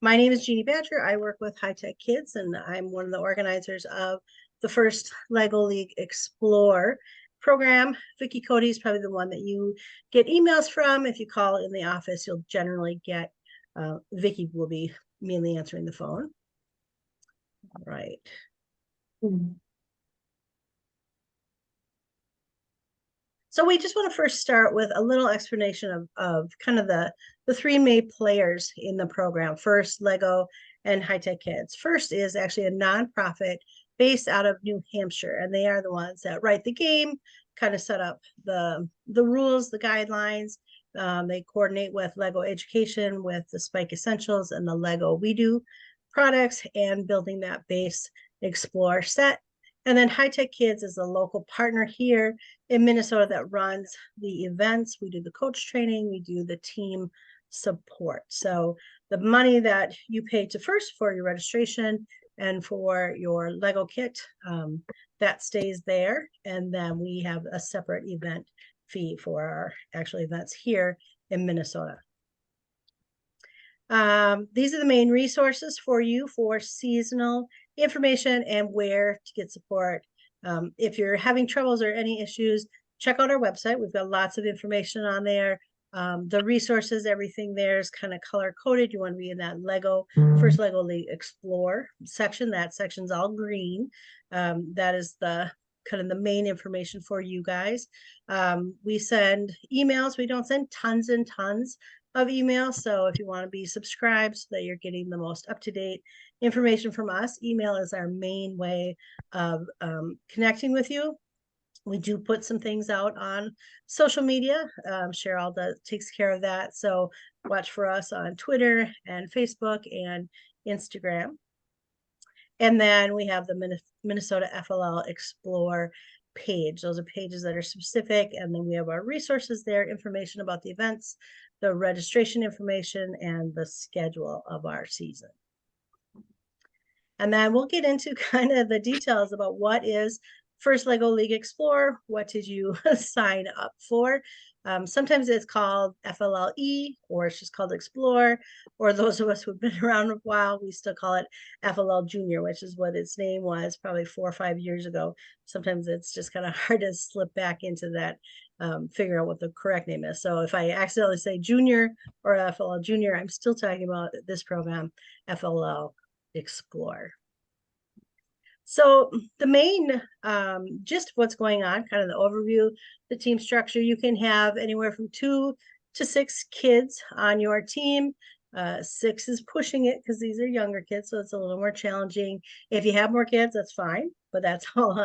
My name is Jeannie Badger. I work with High Tech Kids, and I'm one of the organizers of the first Lego League Explore program. Vicky Cody is probably the one that you get emails from. If you call in the office, you'll generally get Vicky will be mainly answering the phone. All right. So we just want to first start with a little explanation of kind of the three main players in the program. First, Lego and High Tech Kids. First is actually a nonprofit based out of New Hampshire, and they are the ones that write the game, kind of set up the rules, the guidelines. They coordinate with Lego Education, with the Spike Essentials and the Lego We Do products, and building that base Explore set. And then High Tech Kids is a local partner here in Minnesota that runs the events. We do the coach training, we do the team support. So the money that you pay to first for your registration and for your Lego kit, that stays there. And then we have a separate event fee for our actual events here in Minnesota. These are the main resources for you for seasonal information and where to get support. If you're having troubles or any issues, check out our website. We've got lots of information on there. The resources, everything there is kind of color coded. You want to be in that first Lego League Explore section. That section's all green. That is the kind of the main information for you guys. We send emails. We don't send tons and tons of emails. So if you want to be subscribed so that you're getting the most up-to-date information from us, email is our main way of connecting with you. We do put some things out on social media. Cheryl takes care of that. So watch for us on Twitter and Facebook and Instagram. And then we have the Minnesota FLL Explore page. Those are pages that are specific. And then we have our resources there, information about the events, the registration information, and the schedule of our season. And then we'll get into kind of the details about what is First Lego League Explore. What did you sign up for? Sometimes it's called FLLE, or it's just called Explore, or those of us who've been around a while, we still call it FLL Junior, which is what its name was probably 4 or 5 years ago. Sometimes it's just kind of hard to slip back into that, figure out what the correct name is. So if I accidentally say Junior or FLL Junior, I'm still talking about this program, FLL Explore. So the main just what's going on, kind of the overview, the team structure, you can have anywhere from 2 to 6 kids on your team. 6 is pushing it because these are younger kids, so it's a little more challenging. If you have more kids, that's fine, but that's all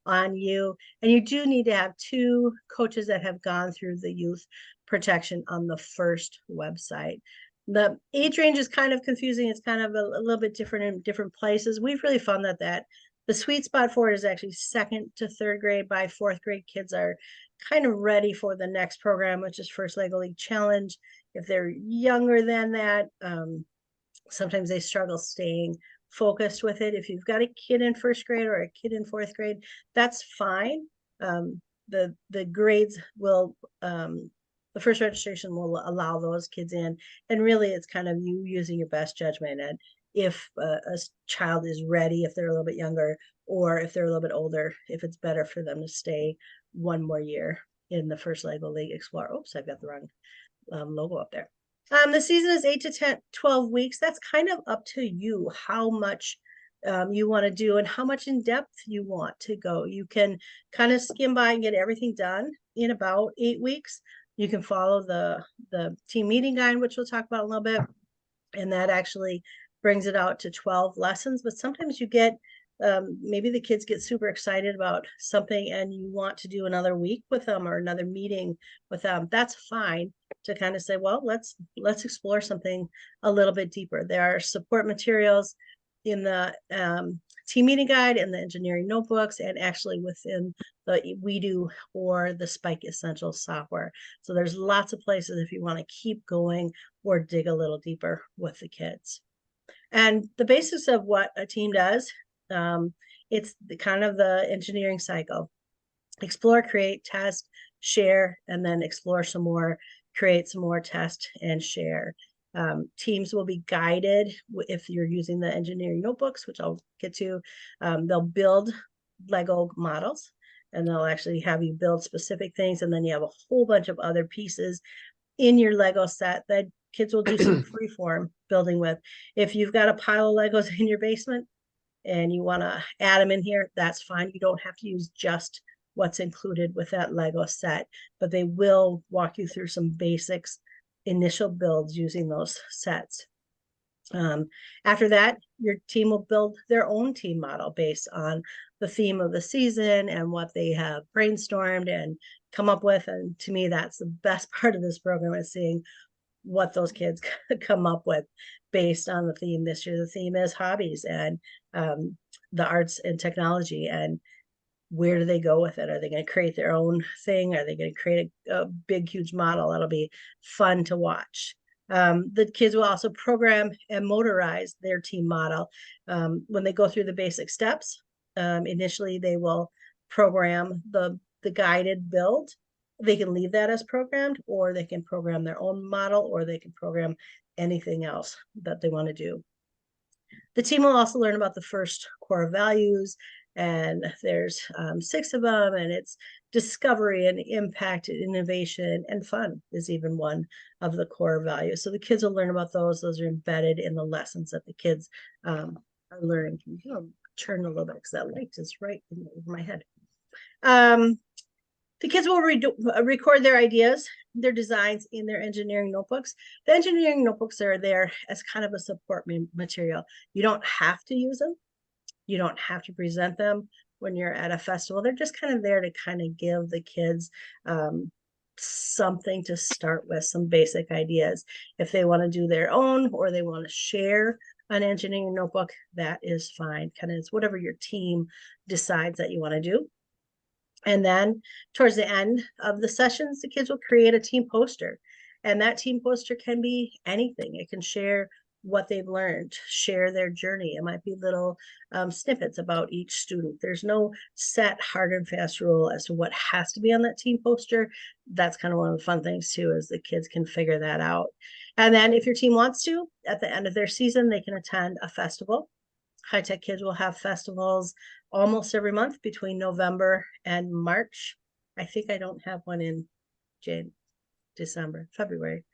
on you. And you do need to have 2 coaches that have gone through the youth protection on the first website. The age range is kind of confusing. It's kind of a little bit different in different places. We've really found that the sweet spot for it is actually 2nd to 3rd grade. By 4th grade, kids are kind of ready for the next program, which is First Lego League Challenge. If they're younger than that, sometimes they struggle staying focused with it. If you've got a kid in 1st grade or a kid in 4th grade, that's fine. The grades will the first registration will allow those kids in, and really it's kind of you using your best judgment. And if a child is ready, if they're a little bit younger, or if they're a little bit older, if it's better for them to stay 1 more year in the first Lego League Explore. Oops, I've got the wrong logo up there. The season is 8 to 12 weeks. That's kind of up to you how much you want to do and how much in depth you want to go. You can kind of skim by and get everything done in about 8 weeks. You can follow the team meeting guide, which we'll talk about a little bit. And that actually brings it out to 12 lessons. But sometimes you get, maybe the kids get super excited about something and you want to do another week with them or another meeting with them. That's fine to kind of say, well, let's explore something a little bit deeper. There are support materials in the team meeting guide and the engineering notebooks, and actually within the We Do or the Spike Essential software. So there's lots of places if you want to keep going or dig a little deeper with the kids. And the basics of what a team does, it's kind of the engineering cycle. Explore, create, test, share, and then explore some more, create some more, test, and share. Teams will be guided if you're using the engineering notebooks, which I'll get to. They'll build Lego models, and they'll actually have you build specific things. And then you have a whole bunch of other pieces in your Lego set that kids will do some freeform building with. If you've got a pile of Legos in your basement and you want to add them in here, that's fine. You don't have to use just what's included with that Lego set, but they will walk you through some basics, initial builds using those sets. After that, your team will build their own team model based on the theme of the season and what they have brainstormed and come up with. And to me, that's the best part of this program, is seeing what those kids come up with based on the theme. This year, the theme is hobbies and the arts and technology. And where do they go with it? Are they going to create their own thing? Are they going to create a big, huge model? That'll be fun to watch. The kids will also program and motorize their team model. When they go through the basic steps, initially they will program the guided build. They can leave that as programmed, or they can program their own model, or they can program anything else that they want to do. The team will also learn about the first core values, and there's 6 of them, and it's discovery and impact and innovation, and fun is even one of the core values. So the kids will learn about those. Those are embedded in the lessons that the kids are learning. Turn a little bit because that light is right over my head. The kids will record their ideas, their designs in their engineering notebooks. The engineering notebooks are there as kind of a support material. You don't have to use them. You don't have to present them when you're at a festival. They're just kind of there to kind of give the kids something to start with, some basic ideas. If they want to do their own, or they want to share an engineering notebook, that is fine. Kind of, it's whatever your team decides that you want to do. And then towards the end of the sessions, the kids will create a team poster. And that team poster can be anything. It can share what they've learned, share their journey. It might be little snippets about each student. There's no set hard and fast rule as to what has to be on that team poster. That's kind of one of the fun things too, is the kids can figure that out. And then if your team wants to, at the end of their season, they can attend a festival. High Tech Kids will have festivals almost every month between November and March. I think I don't have one in December, February.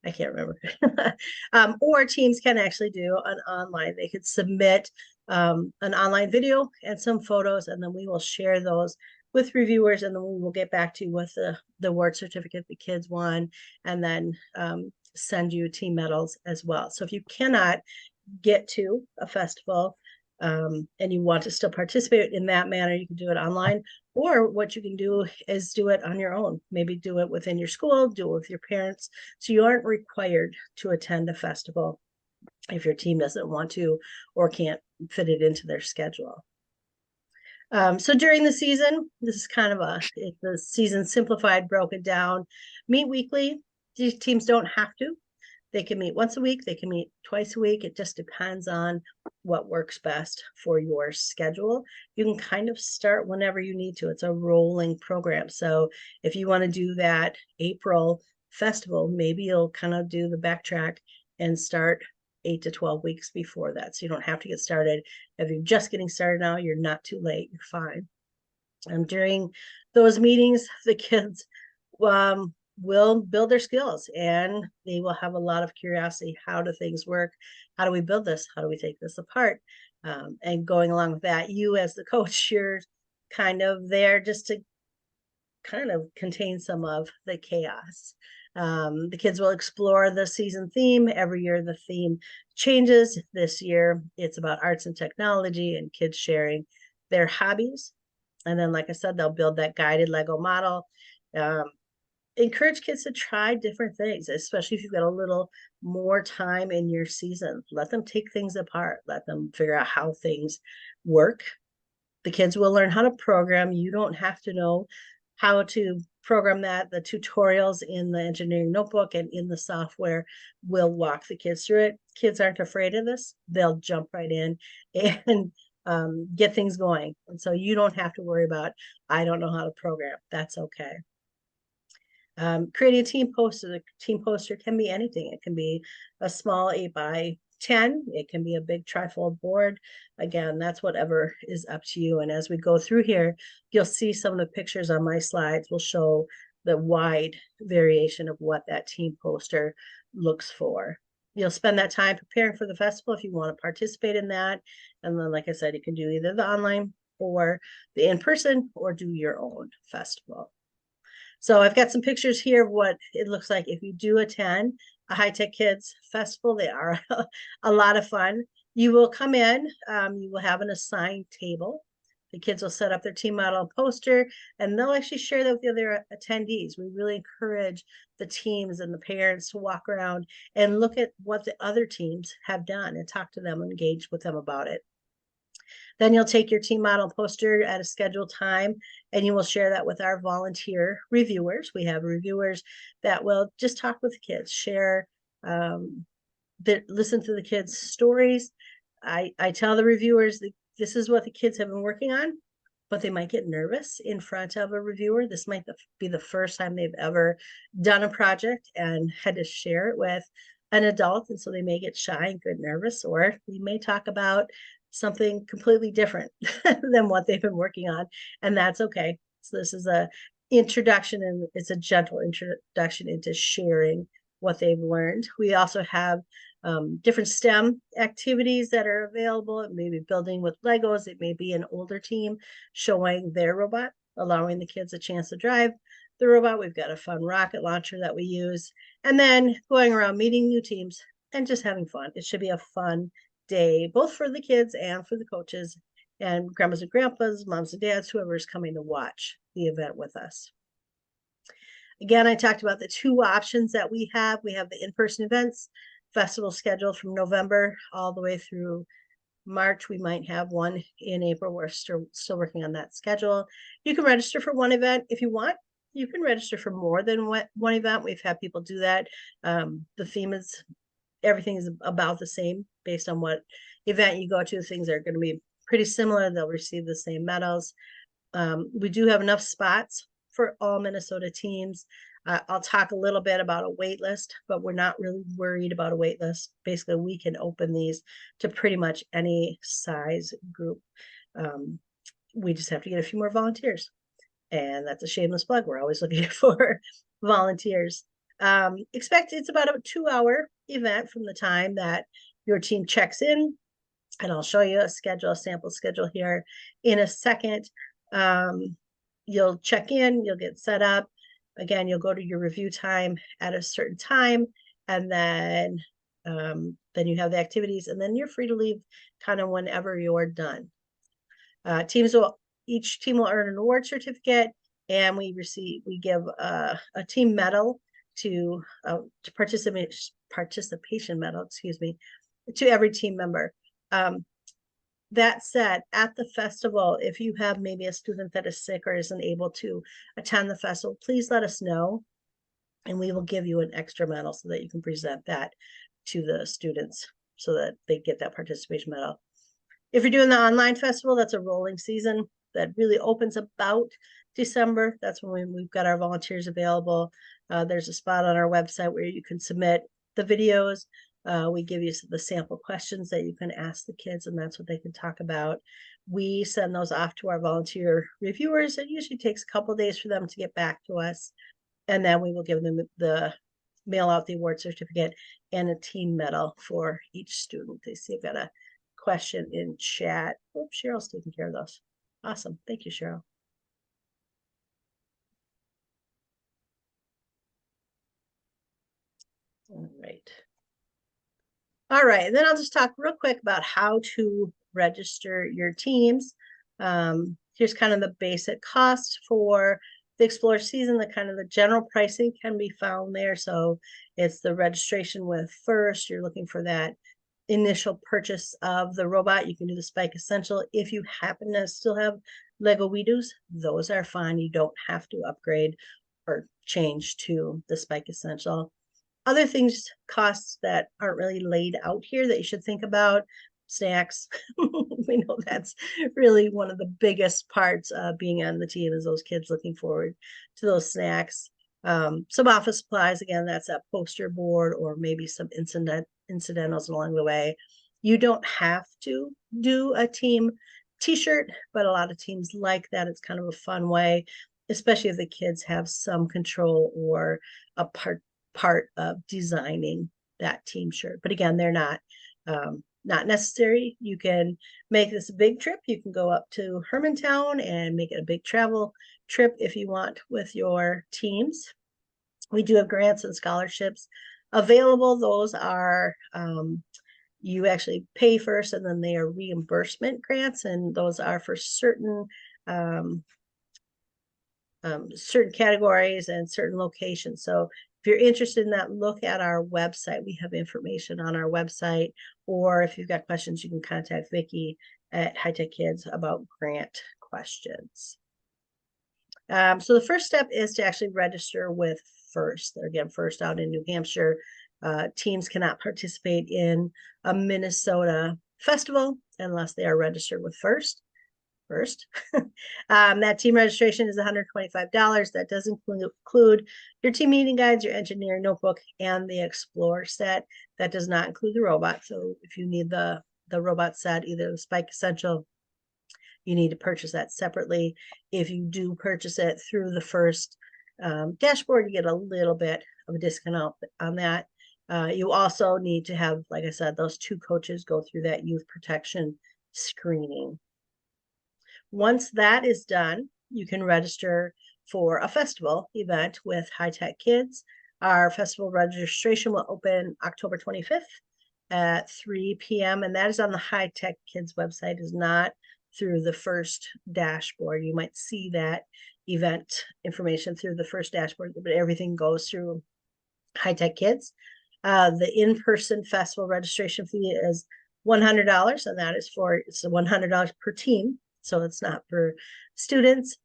I can't remember. Or teams can actually do an online. They could submit an online video and some photos, and then we will share those with reviewers, and then we will get back to you with the award certificate the kids won, and then send you team medals as well. So if you cannot get to a festival and you want to still participate in that manner, you can do it online. Or what you can do is do it on your own. Maybe do it within your school, do it with your parents. So you aren't required to attend a festival if your team doesn't want to or can't fit it into their schedule. So during the season, this is kind of the season simplified, broken down. Meet weekly. These teams don't have to. They can meet once a week. They can meet twice a week. It just depends on what works best for your schedule. You can kind of start whenever you need to. It's a rolling program. So if you want to do that April festival, maybe you'll kind of do the backtrack and start 8 to 12 weeks before that. So you don't have to get started. If you're just getting started now, you're not too late. You're fine. During those meetings, the kids will build their skills, and they will have a lot of curiosity. How do things work? How do we build this? How do we take this apart? And going along with that, you as the coach, you're kind of there just to kind of contain some of the chaos. The kids will explore the season theme. Every year the theme changes. This year it's about arts and technology and kids sharing their hobbies. And then, like I said, they'll build that guided Lego model. Encourage kids to try different things, especially if you've got a little more time in your season. Let them take things apart. Let them figure out how things work. The kids will learn how to program. You don't have to know how to program that. The tutorials in the engineering notebook and in the software will walk the kids through it. Kids aren't afraid of this. They'll jump right in and get things going. And so you don't have to worry about, I don't know how to program. That's okay. Creating a team poster. The team poster can be anything. It can be a small 8x10. It can be a big trifold board. Again, that's whatever is up to you. And as we go through here, you'll see some of the pictures on my slides will show the wide variation of what that team poster looks for. You'll spend that time preparing for the festival if you want to participate in that. And then, like I said, you can do either the online or the in-person or do your own festival. So I've got some pictures here of what it looks like if you do attend a High Tech Kids Festival. They are a lot of fun. You will come in, you will have an assigned table. The kids will set up their team model and poster, and they'll actually share that with the other attendees. We really encourage the teams and the parents to walk around and look at what the other teams have done and talk to them, engage with them about it. Then you'll take your team model poster at a scheduled time and you will share that with our volunteer reviewers. We have reviewers that will just talk with the kids, share, listen to the kids' stories. I tell the reviewers that this is what the kids have been working on, but they might get nervous in front of a reviewer. This might be the first time they've ever done a project and had to share it with an adult. And so they may get shy and get nervous, or we may talk about something completely different than what they've been working on, and that's okay. So this is a introduction, and it's a gentle introduction into sharing what they've learned. We also have different STEM activities that are available. It may be building with Legos. It may be an older team showing their robot, allowing the kids a chance to drive the robot. We've got a fun rocket launcher that we use, and then going around meeting new teams and just having fun. It should be a fun day, both for the kids and for the coaches and grandmas and grandpas, moms and dads, whoever's coming to watch the event with us. Again, I talked about the two options that we have. We have the in-person events, festival scheduled from November all the way through March. We might have one in April. We're still working on that schedule. You can register for one event if you want. You can register for more than one event. We've had people do that. The theme is everything is about the same based on what event you go to. Things are going to be pretty similar. They'll receive the same medals. We do have enough spots for all Minnesota teams. I'll talk a little bit about a wait list, but we're not really worried about a wait list. Basically, we can open these to pretty much any size group. We just have to get a few more volunteers. And that's a shameless plug. We're always looking for volunteers. Expect it's about a 2-hour event from the time that your team checks in. And I'll show you a schedule, a sample schedule here in a second. You'll check in, you'll get set up. Again, you'll go to your review time at a certain time, and then you have the activities, and then you're free to leave kind of whenever you're done. Each team will earn an award certificate, and we give a team medal to participation medal, excuse me, to every team member. That said, at the festival, if you have maybe a student that is sick or isn't able to attend the festival, please let us know, and we will give you an extra medal so that you can present that to the students so that they get that participation medal. If you're doing the online festival, that's a rolling season that really opens about December. That's when we've got our volunteers available. There's a spot on our website where you can submit the videos. We give you the sample questions that you can ask the kids, and that's what they can talk about. We send those off to our volunteer reviewers. It usually takes a couple of days for them to get back to us, and then we will give them mail out the award certificate and a team medal for each student. They see I've got a question in chat. Oh, Cheryl's taking care of those. Awesome. Thank you, Cheryl. All right. All right, and then I'll just talk real quick about how to register your teams. Here's kind of the basic cost for the Explore season. The kind of the general pricing can be found there. So it's the registration with first. You're looking for that initial purchase of the robot. You can do the Spike Essential. If you happen to still have Lego WeDos, those are fine. You don't have to upgrade or change to the Spike Essential. Other things, costs that aren't really laid out here that you should think about: snacks. We know that's really one of the biggest parts of being on the team, is those kids looking forward to those snacks. Some office supplies, again, that's a poster board or maybe some incidentals along the way. You don't have to do a team t-shirt, but a lot of teams like that. It's kind of a fun way, especially if the kids have some control or a part of designing that team shirt. But again, they're not necessary. You can make this a big trip. You can go up to Hermantown and make it a big travel trip if you want with your teams. We do have grants and scholarships available. Those are you actually pay first, and then they are reimbursement grants, and those are for um, certain categories and certain locations. So if you're interested in that, look at our website. We have information on our website, or if you've got questions, you can contact Vicki at High Tech Kids about grant questions. So the first step is to actually register with FIRST. Again, FIRST out in New Hampshire. Teams cannot participate in a Minnesota festival unless they are registered with FIRST. That team registration is $125. That does include your team meeting guides, your engineering notebook, and the Explore set. That does not include the robot. So if you need the robot set, either the Spike Essential, you need to purchase that separately. If you do purchase it through the FIRST dashboard, you get a little bit of a discount on that. You also need to have, like I said, those 2 coaches go through that youth protection screening. Once that is done, you can register for a festival event with High Tech Kids. Our festival registration will open October 25th at 3 p.m. And that is on the High Tech Kids website, is not through the FIRST dashboard. You might see that event information through the FIRST dashboard, but everything goes through High Tech Kids. The in-person festival registration fee is $100, and that is it's $100 per team. So it's not for students.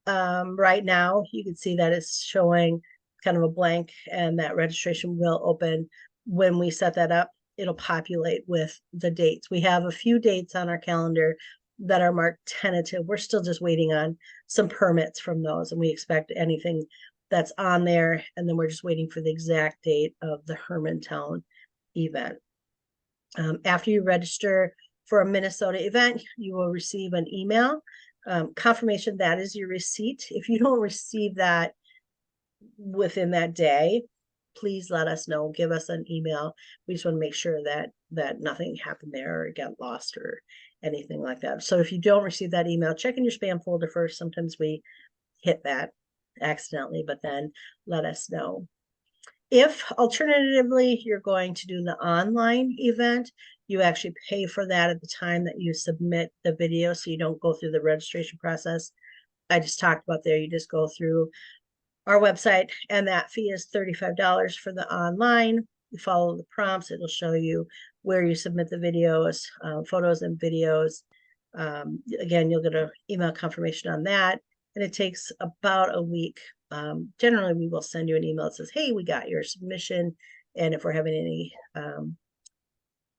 Right now, you can see that it's showing kind of a blank, and that registration will open. When we set that up, it'll populate with the dates. We have a few dates on our calendar that are marked tentative. We're still just waiting on some permits from those, and we expect anything that's on there, and then we're just waiting for the exact date of the Hermantown event. After you register for a Minnesota event, you will receive an email confirmation that is your receipt. If you don't receive that within that day, please let us know. Give us an email. We just want to make sure that nothing happened there or got lost or anything like that. So if you don't receive that email, check in your spam folder first. Sometimes we hit that accidentally, but then let us know. If alternatively you're going to do the online event, you actually pay for that at the time that you submit the video, so you don't go through the registration process I just talked about there. You just go through our website, and that fee is $35 for the online. You follow the prompts, it'll show you where you submit the videos, photos and videos. Again, you'll get an email confirmation on that, and it takes about a week. Generally, we will send you an email that says, hey, we got your submission, and if we're having any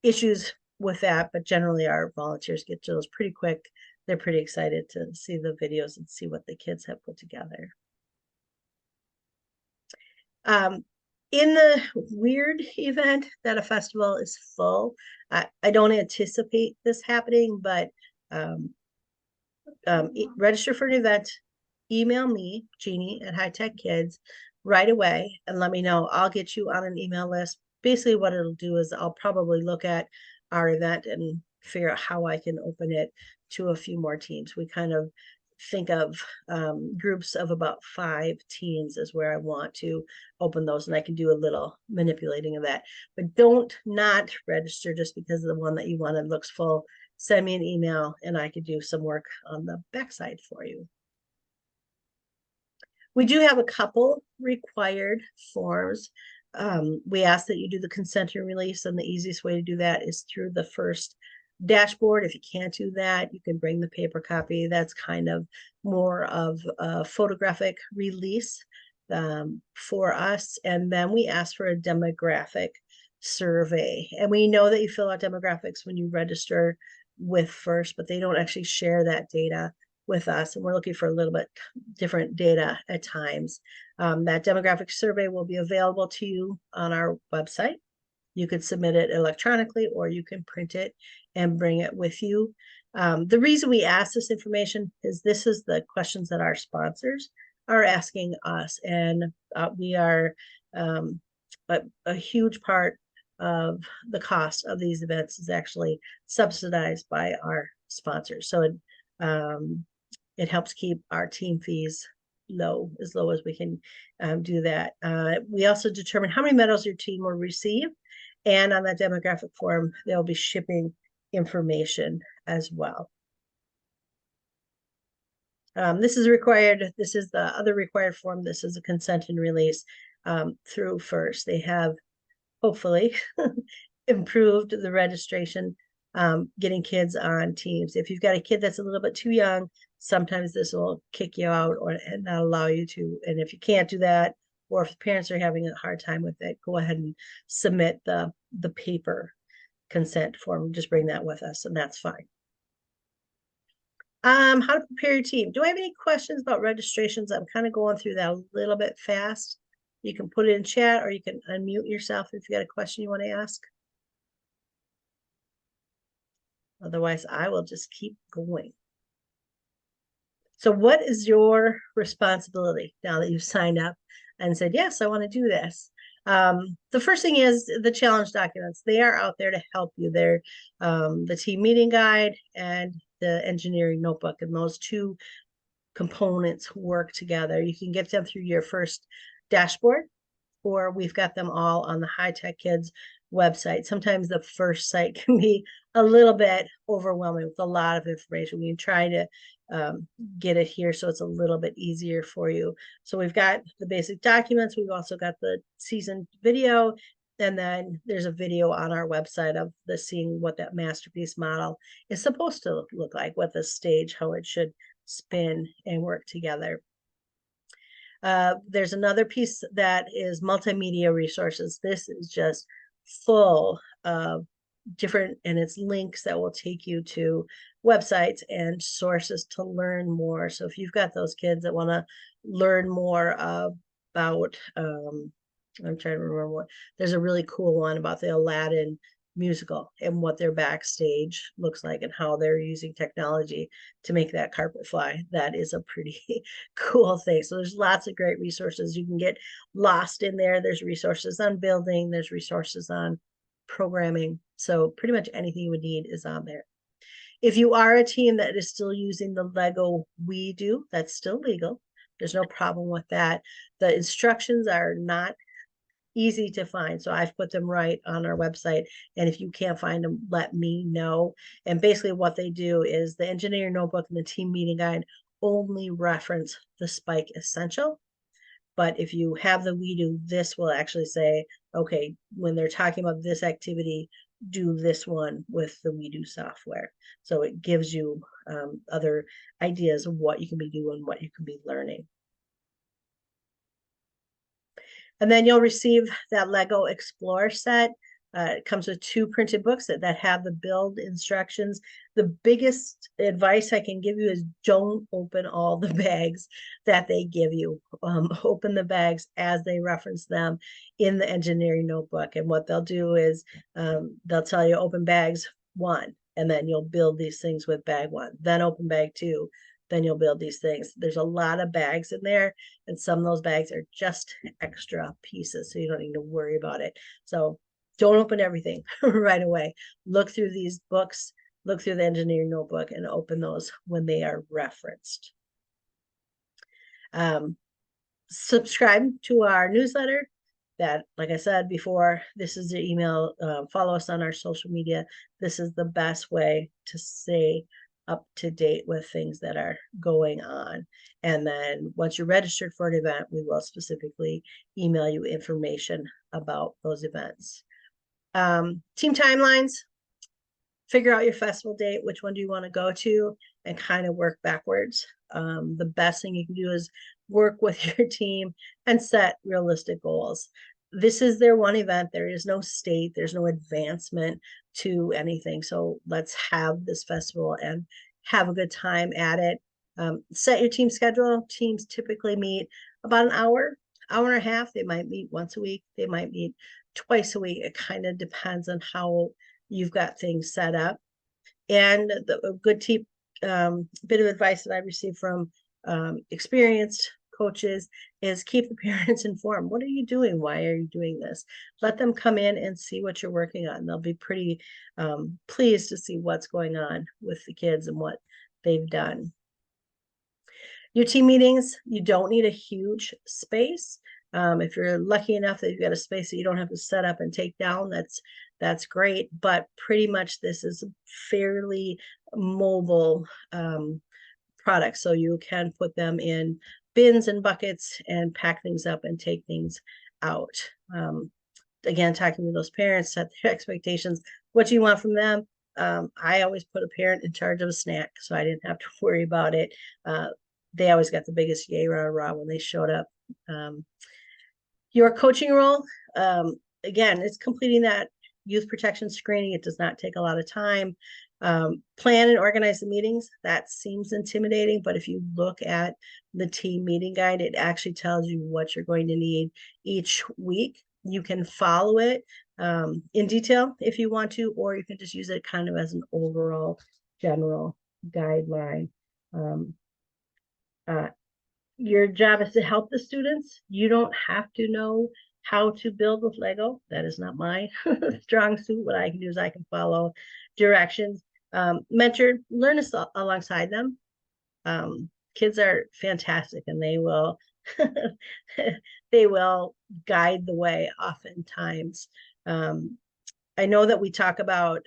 issues with that, but generally our volunteers get to those pretty quick. They're pretty excited to see the videos and see what the kids have put together. In the weird event that a festival is full, I don't anticipate this happening, but register for an event, email me, Jeannie at High Tech Kids, right away and let me know. I'll get you on an email list. Basically what it'll do is I'll probably look at our event and figure out how I can open it to a few more teams. We kind of think of groups of about 5 teams is where I want to open those, and I can do a little manipulating of that. But don't not register just because the one that you wanted looks full. Send me an email and I could do some work on the backside for you. We do have a couple required forms. We ask that you do the consent and release, and the easiest way to do that is through the FIRST dashboard. If you can't do that, you can bring the paper copy. That's kind of more of a photographic release for us. And then we ask for a demographic survey. And we know that you fill out demographics when you register with FIRST, but they don't actually share that data with us, and we're looking for a little bit different data at times. That demographic survey will be available to you on our website. You could submit it electronically, or you can print it and bring it with you. The reason we ask this information is this is the questions that our sponsors are asking us, and we are a huge part of the cost of these events is actually subsidized by our sponsors. So it helps keep our team fees low as we can do that. We also determine how many medals your team will receive. And on that demographic form, they'll be shipping information as well. This is required. This is the other required form. This is a consent and release through FIRST. They have hopefully improved the registration, getting kids on teams. If you've got a kid that's a little bit too young, sometimes this will kick you out and not allow you to. And if you can't do that, or if the parents are having a hard time with it, go ahead and submit the paper consent form. Just bring that with us, and that's fine. How to prepare your team. Do I have any questions about registrations? I'm kind of going through that a little bit fast. You can put it in chat, or you can unmute yourself if you got a question you want to ask. Otherwise, I will just keep going. So what is your responsibility now that you've signed up and said, yes, I want to do this? The first thing is the challenge documents. They are out there to help you. They're the team meeting guide and the engineering notebook, and those two components work together. You can get them through your FIRST dashboard, or we've got them all on the High Tech Kids website. Sometimes the FIRST site can be a little bit overwhelming with a lot of information. We try to get it here so it's a little bit easier for you. So we've got the basic documents. We've also got the season video, and then there's a video on our website of the seeing what that masterpiece model is supposed to look like, what the stage, how it should spin and work together. There's another piece that is multimedia resources. This is just full of different, and it's links that will take you to websites and sources to learn more. So if you've got those kids that want to learn more about, I'm trying to remember what, there's a really cool one about the Aladdin musical and what their backstage looks like and how they're using technology to make that carpet fly. That is a pretty cool thing. So there's lots of great resources. You can get lost in there. There's resources on building, there's resources on programming. So pretty much anything you would need is on there. If you are a team that is still using the Lego We Do, that's still legal. There's no problem with that. The instructions are not easy to find, so I've put them right on our website, and if you can't find them, let me know. And basically what they do is the engineer notebook and the team meeting guide only reference the Spike Essential, but if you have the We Do, this will actually say, okay, when they're talking about this activity, do this one with the We Do software. So it gives you other ideas of what you can be doing, what you can be learning. And then you'll receive that Lego Explore set. It comes with 2 printed books that have the build instructions. The biggest advice I can give you is don't open all the bags that they give you. Open the bags as they reference them in the engineering notebook. And what they'll do is they'll tell you open bags 1, and then you'll build these things with bag 1. Then open bag 2. Then you'll build these things. There's a lot of bags in there, and some of those bags are just extra pieces, so you don't need to worry about it. So don't open everything right away. Look through these books, look through the engineering notebook, and open those when they are referenced. Subscribe to our newsletter. That, like I said before, this is the email. Follow us on our social media. This is the best way to stay up to date with things that are going on. And then once you're registered for an event, we will specifically email you information about those events. Team timelines. Figure out your festival date, which one do you want to go to, and kind of work backwards. The best thing you can do is work with your team and set realistic goals. This is their one event. There is no state, there's no advancement to anything. So let's have this festival and have a good time at it. Set your team schedule. Teams typically meet about an hour and a half. They might meet once a week. They might meet twice a week. It kind of depends on how you've got things set up. And a good bit of advice that I received from experienced coaches is keep the parents informed. What are you doing? Why are you doing this? Let them come in and see what you're working on. They'll be pretty pleased to see what's going on with the kids and what they've done. Your team meetings, you don't need a huge space. If you're lucky enough that you've got a space that you don't have to set up and take down, that's great. But pretty much this is a fairly mobile product. So you can put them in bins and buckets and pack things up and take things out. Again, talking to those parents, set their expectations. What do you want from them? I always put a parent in charge of a snack, so I didn't have to worry about it. They always got the biggest yay rah rah when they showed up. Your coaching role, again, it's completing that youth protection screening. It does not take a lot of time. Plan and organize the meetings. That seems intimidating, but if you look at the team meeting guide, it actually tells you what you're going to need each week. You can follow it in detail if you want to, or you can just use it kind of as an overall general guideline. Your job is to help the students. You don't have to know how to build with Lego. That is not my strong suit. What I can do is I can follow directions. Mentor, learn alongside them. Kids are fantastic, and they will they will guide the way oftentimes. I know that we talk about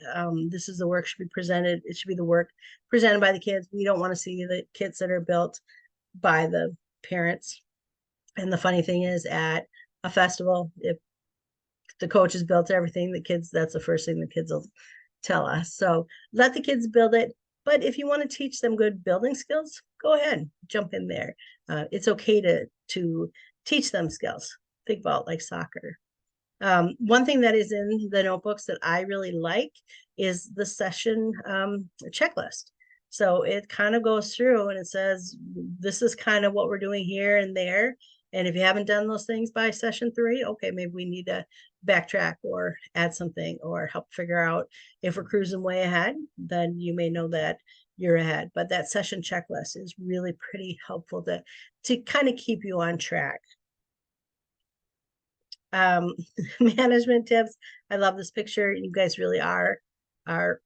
this is the work should be presented. It should be the work presented by the kids. We don't want to see the kits that are built by the parents. And the funny thing is, at a festival, if the coaches built everything, the kids, that's the first thing the kids will tell us. So let the kids build it. But if you want to teach them good building skills, go ahead, jump in there. It's okay to teach them skills. Think about like soccer. One thing that is in the notebooks that I really like is the session checklist. So it kind of goes through and it says, this is kind of what we're doing here and there. And if you haven't done those things by session 3, okay, maybe we need to backtrack or add something or help figure out if we're cruising way ahead, then you may know that you're ahead. But that session checklist is really pretty helpful to kind of keep you on track. Management tips. I love this picture. You guys really are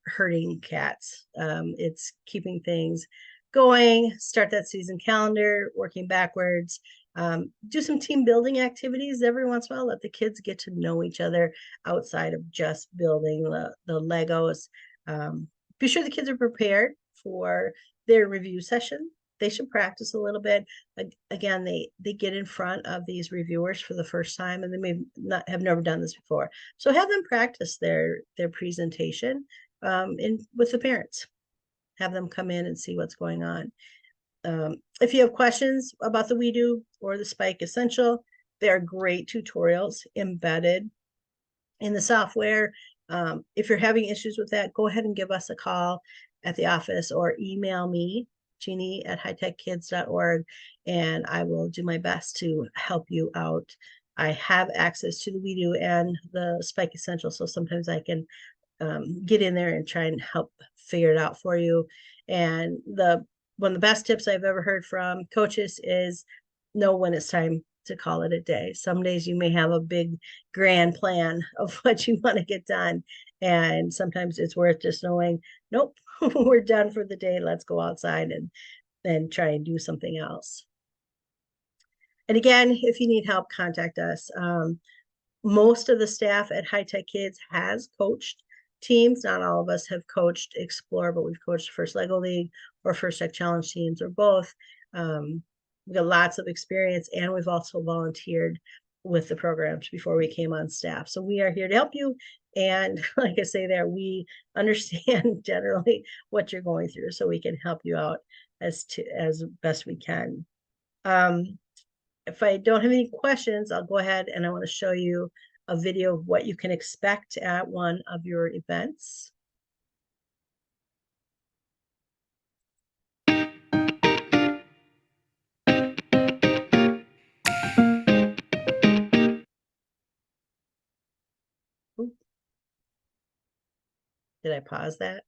herding cats. It's keeping things going. Start that season calendar, working backwards. Do some team building activities every once in a while. Let the kids get to know each other outside of just building the Legos. Be sure the kids are prepared for their review session. They should practice a little bit. Again, they get in front of these reviewers for the first time, and they may not have never done this before. So have them practice their presentation with the parents. Have them come in and see what's going on. If you have questions about the WeDo or the Spike Essential, there are great tutorials embedded in the software. If you're having issues with that, go ahead and give us a call at the office or email me, Jeannie@hightechkids.org, and I will do my best to help you out. I have access to the WeDo and the Spike Essential, so sometimes I can get in there and try and help figure it out for you. And one of the best tips I've ever heard from coaches is know when it's time to call it a day. Some days you may have a big grand plan of what you want to get done. And sometimes it's worth just knowing, nope, we're done for the day. Let's go outside and then try and do something else. And again, if you need help, contact us. Most of the staff at High Tech Kids has coached teams. Not all of us have coached Explore, but we've coached First Lego League or First Tech Challenge teams or both. We've got lots of experience, and we've also volunteered with the programs before we came on staff. So we are here to help you. And like I say there, we understand generally what you're going through, so we can help you out as best we can. If I don't have any questions, I'll go ahead and I want to show you a video of what you can expect at one of your events. Did I pause that?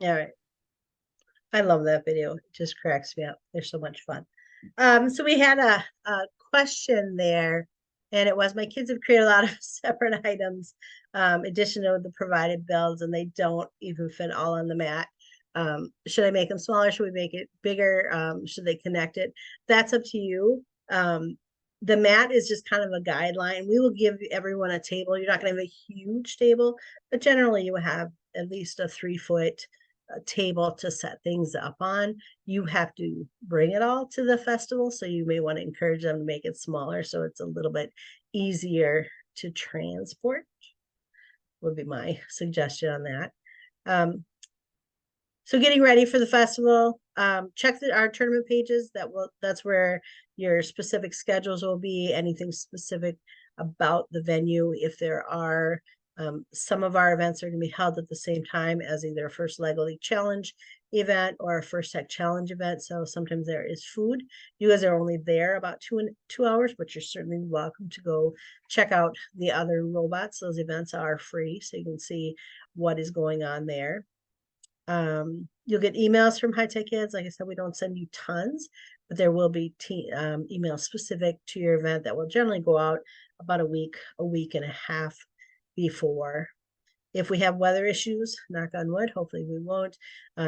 All right. I love that video. It just cracks me up. They're so much fun. So we had a question there, and it was my kids have created a lot of separate items, addition to the provided builds, and they don't even fit all on the mat. Should I make them smaller? Should we make it bigger? Should they connect it? That's up to you. The mat is just kind of a guideline. We will give everyone a table. You're not going to have a huge table, but generally you will have at least a 3-foot table to set things up on. You have to bring it all to the festival, so you may want to encourage them to make it smaller so it's a little bit easier to transport, would be my suggestion on that. So getting ready for the festival, check our tournament pages. That's where your specific schedules will be, anything specific about the venue. If there are some of our events are going to be held at the same time as either a first Lego League Challenge event or a first tech challenge event. So sometimes there is food. You guys are only there about 2 hours, but you're certainly welcome to go check out the other robots. Those events are free, so you can see what is going on there. You'll get emails from High Tech Kids. Like I said, we don't send you tons, but there will be emails specific to your event that will generally go out about a week and a half before. If we have weather issues, knock on wood, hopefully we won't,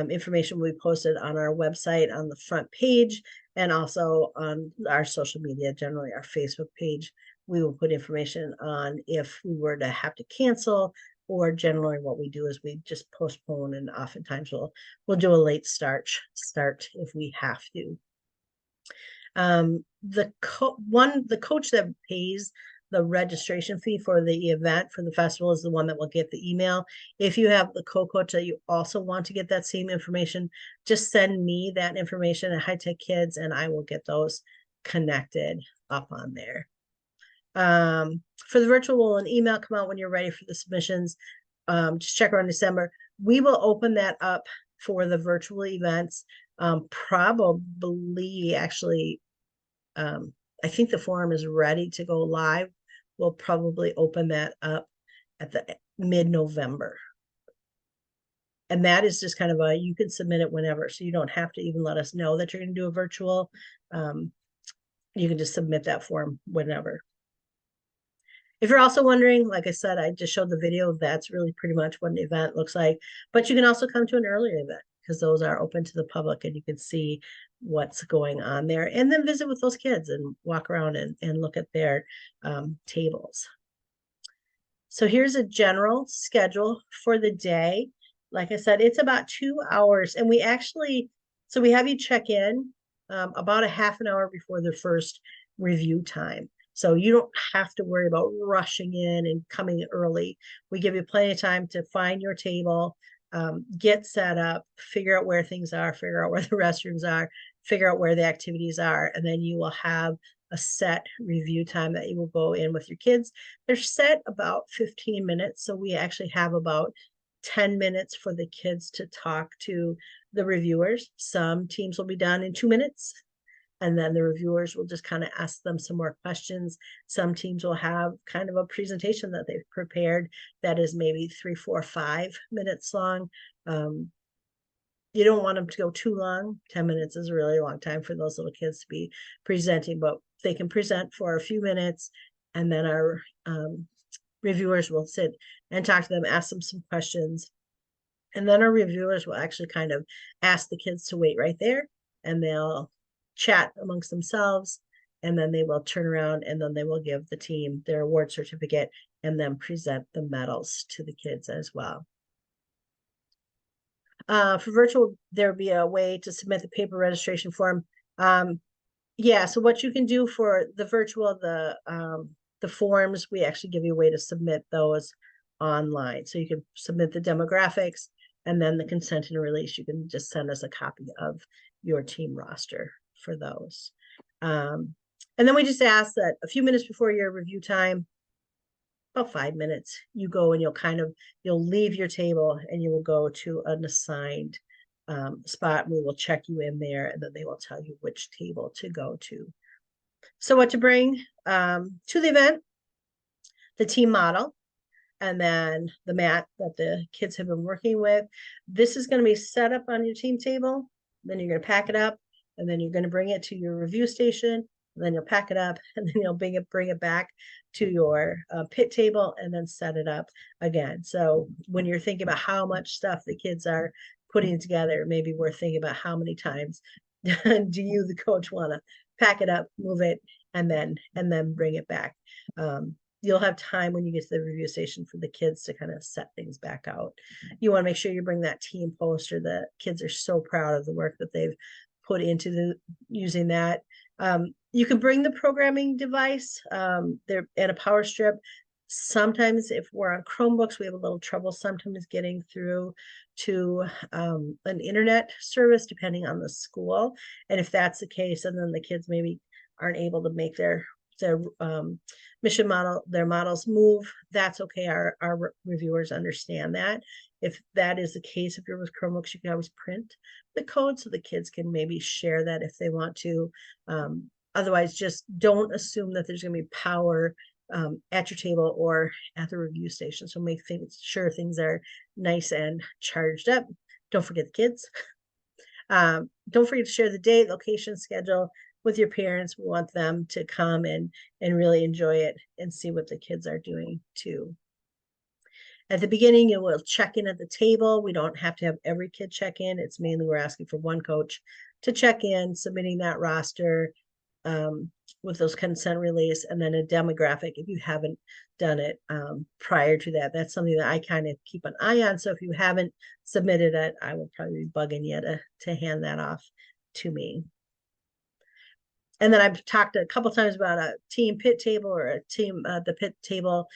information will be posted on our website on the front page and also on our social media, generally our Facebook page. We will put information on if we were to have to cancel, or generally what we do is we just postpone, and oftentimes we'll do a late start if we have to. The coach that pays the registration fee for the event for the festival is the one that will get the email. If you have the co-coach that you also want to get that same information, just send me that information at High Tech Kids and I will get those connected up on there. For the virtual, will an email come out when you're ready for the submissions? Just check around December. We will open that up for the virtual events. Probably actually, I think the forum is ready to go live. We'll probably open that up at the mid-November. And that is just kind of you can submit it whenever, so you don't have to even let us know that you're going to do a virtual. You can just submit that form whenever. If you're also wondering, like I said, I just showed the video. That's really pretty much what an event looks like. But you can also come to an earlier event because those are open to the public and you can see what's going on there. And then visit with those kids and walk around and look at their tables. So here's a general schedule for the day. like I said, it's about 2 hours. And we actually, so we have you check in about a half an hour before the first review time. So you don't have to worry about rushing in and coming early. We give you plenty of time to find your table, get set up, figure out where things are, figure out where the restrooms are, figure out where the activities are, and then you will have a set review time that you will go in with your kids. They're set about 15 minutes. So we actually have about 10 minutes for the kids to talk to the reviewers. Some teams will be done in 2 minutes, and then the reviewers will just kind of ask them some more questions. Some teams will have kind of a presentation that they've prepared that is maybe 3, 4, 5 minutes long. You don't want them to go too long. 10 minutes is a really long time for those little kids to be presenting, but they can present for a few minutes, and then our reviewers will sit and talk to them, ask them some questions. And then our reviewers will actually kind of ask the kids to wait right there, and they'll chat amongst themselves, and then they will turn around and then they will give the team their award certificate and then present the medals to the kids as well. For virtual, there'll be a way to submit the paper registration form. Yeah, so what you can do for the virtual, the forms, we actually give you a way to submit those online. So you can submit the demographics, and then the consent and release. You can just send us a copy of your team roster for those. And then we just ask that a few minutes before your review time, about 5 minutes, you go and you'll leave your table and you will go to an assigned spot. We will check you in there, and then they will tell you which table to go to. So what to bring to the event: the team model, and then the mat that the kids have been working with. This is going to be set up on your team table. Then you're going to pack it up, and then you're going to bring it to your review station. And then you'll pack it up, and then you'll bring it back to your pit table, and then set it up again. So when you're thinking about how much stuff the kids are putting together, maybe we're thinking about how many times do you, the coach, want to pack it up, move it, and then bring it back. You'll have time when you get to the review station for the kids to kind of set things back out. You want to make sure you bring that team poster. The kids are so proud of the work that they've put into using that. You can bring the programming device there and a power strip. Sometimes if we're on Chromebooks, we have a little trouble sometimes getting through to an internet service, depending on the school. And if that's the case, and then the kids maybe aren't able to make their mission model, their models move, that's okay. Our reviewers understand that. If that is the case, if you're with Chromebooks, you can always print the code so the kids can maybe share that if they want to. Otherwise, just don't assume that there's going to be power at your table or at the review station. So make sure things are nice and charged up. Don't forget the kids. Don't forget to share the date, location, schedule with your parents. We want them to come and really enjoy it and see what the kids are doing too. At the beginning, you will check in at the table. We don't have to have every kid check in. It's mainly we're asking for one coach to check in, submitting that roster with those consent release, and then a demographic if you haven't done it prior to that. That's something that I kind of keep an eye on. So if you haven't submitted it, I will probably be bugging you to hand that off to me. And then I've talked a couple times about a team pit table or a team the pit table.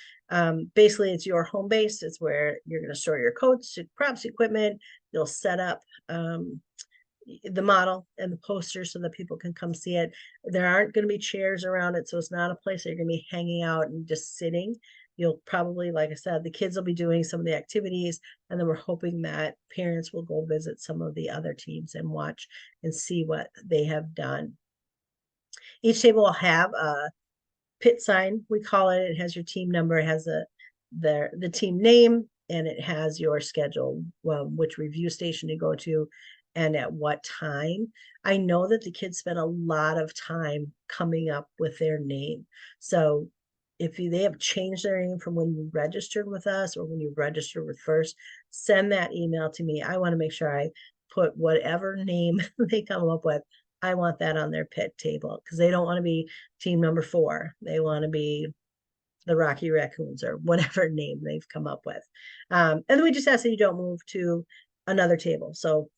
Basically, it's your home base. It's where you're going to store your coats, props, equipment. You'll set up the model and the poster so that people can come see it. There aren't going to be chairs around it, so it's not a place that you're going to be hanging out and just sitting. You'll probably, like I said, the kids will be doing some of the activities, and then we're hoping that parents will go visit some of the other teams and watch and see what they have done. Each table will have a pit sign, we call it. It has your team number, it has the team name, and it has your schedule, which review station to go to and at what time. I know that the kids spend a lot of time coming up with their name. So if they have changed their name from when you registered with us or when you registered with First, send that email to me. I want to make sure I put whatever name they come up with. I want that on their pit table because they don't want to be team number 4. They want to be the Rocky Raccoons or whatever name they've come up with. And then we just ask that you don't move to another table. So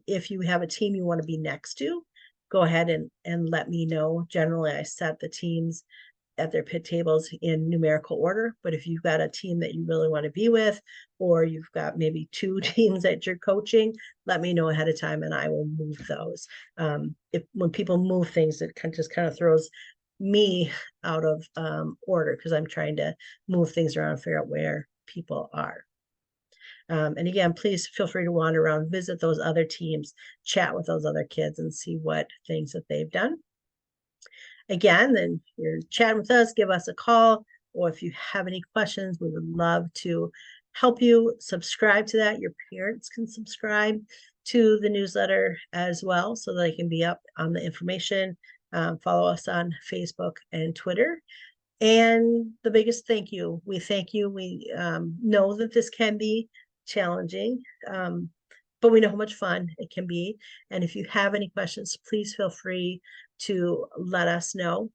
if you have a team you want to be next to, go ahead and let me know. Generally, I set the teams at their pit tables in numerical order. But if you've got a team that you really want to be with, or you've got maybe two teams that you're coaching, let me know ahead of time and I will move those. If when people move things, it just kind of throws me out of order because I'm trying to move things around and figure out where people are. And again, please feel free to wander around, visit those other teams, chat with those other kids and see what things that they've done. Again, then you're chatting with us, give us a call, or if you have any questions, we would love to help you. Subscribe to that. Your parents can subscribe to the newsletter as well so they can be up on the information. Follow us on Facebook and Twitter. And the biggest thank you. We thank you. We know that this can be challenging, but we know how much fun it can be. And if you have any questions, please feel free to let us know.